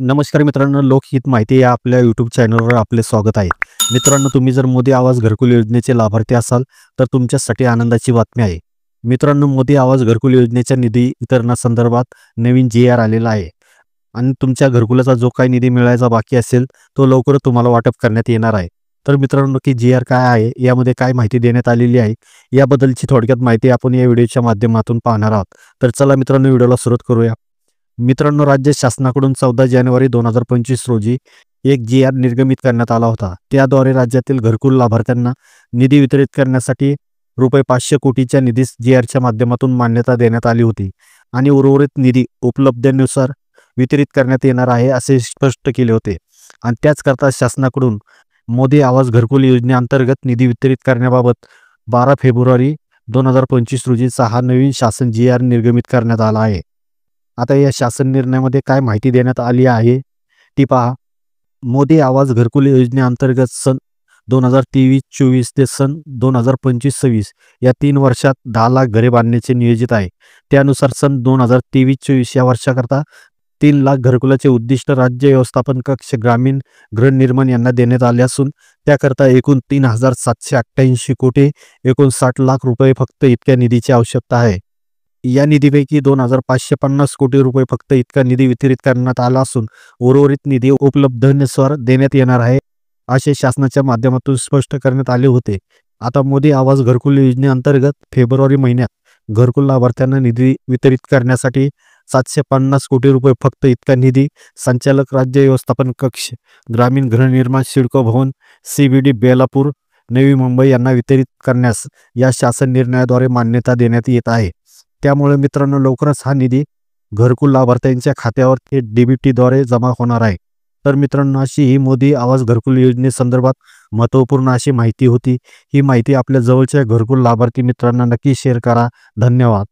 नमस्कार मित्रांनो, लोकहित माहिती या आपल्या यूट्यूब चॅनलवर आपले स्वागत आहे. मित्रांनो, तुम्ही जर मोदी आवास घरकुल योजनेचे लाभार्थी असाल तर तुमच्यासाठी आनंदाची बातमी आहे. मित्रांनो, मोदी आवास घरकुल योजनेच्या निधी वितरणासंदर्भात नवीन जी-आर आलेला आहे आणि तुमच्या घरकुलाचा जो काही निधी मिळायचा बाकी असेल तो लवकरच तुम्हाला वाटप करण्यात येणार आहे. तर मित्रांनो, की जी-आर काय आहे, यामध्ये काय माहिती देण्यात आलेली आहे, याबद्दलची थोडक्यात माहिती आपण या व्हिडिओच्या माध्यमातून पाहणार आहोत. तर चला मित्रांनो, व्हिडिओला सुरुवात करूया. मित्रांनो, राज्य शासनाकडून 14 जानेवारी 2025 रोजी एक जी-आर निर्गमित करण्यात आला होता. त्याद्वारे राज्यातील घरकुल लाभार्थ्यांना निधी वितरित करण्यासाठी ₹500 कोटीच्या निधीस जी-आरच्या माध्यमातून मान्यता देण्यात आली होती आणि उर्वरित निधी उपलब्धतेनुसार वितरित करण्यात येणार आहे असे स्पष्ट केले होते. आणि त्याचकरता शासनाकडून मोदी आवास घरकुल योजनेअंतर्गत निधी वितरित करण्याबाबत 12 फेब्रुवारी 2025 रोजीचा हा नवीन शासन जी-आर निर्गमित करण्यात आला आहे. आता या शासन निर्णयामध्ये काय माहिती देण्यात आली आहे ती पहा. मोदी आवास घरकुल योजनेअंतर्गत सन 2023-24 ते सन 2025-26 या 3 वर्षात 10 लाख घरे बांधण्याचे नियोजित आहे. त्यानुसार सन 2023-24 या वर्षाकरता 3 लाख घरकुलाचे उद्दिष्ट राज्य व्यवस्थापन कक्ष ग्रामीण गृहनिर्माण यांना देण्यात आले असून त्याकरता एकूण 3,788 कोटी 59 लाख रुपये फक्त इतक्या निधीची आवश्यकता आहे. या निधीपैकी 2,550 कोटी रुपये फक्त इतका निधी वितरित करण्यात आला असून उर्वरित निधी उपलब्धतेनुसार देण्यात येणार आहे असे शासनाच्या माध्यमातून स्पष्ट करण्यात आले होते. आता मोदी आवास घरकुल योजनेअंतर्गत फेब्रुवारी महिन्यात घरकुल लाभार्थ्यांना निधी वितरित करण्यासाठी 750 कोटी रुपये फक्त इतका निधी संचालक राज्य व्यवस्थापन कक्ष ग्रामीण गृहनिर्माण सिडको भवन CBD बेलापूर नवी मुंबई यांना वितरित करण्यास या शासन निर्णयाद्वारे मान्यता देण्यात येत आहे. त्यामुळे मित्रांनो, लवकरच हा निधी घरकुल लाभार्थ्यांच्या खात्यावर थेट DBTद्वारे जमा होणार आहे. तर मित्रांनो, अशी ही मोदी आवास घरकुल योजनेसंदर्भात महत्त्वपूर्ण अशी माहिती होती. ही माहिती आपल्या जवळच्या घरकुल लाभार्थी मित्रांना नक्की शेअर करा. धन्यवाद.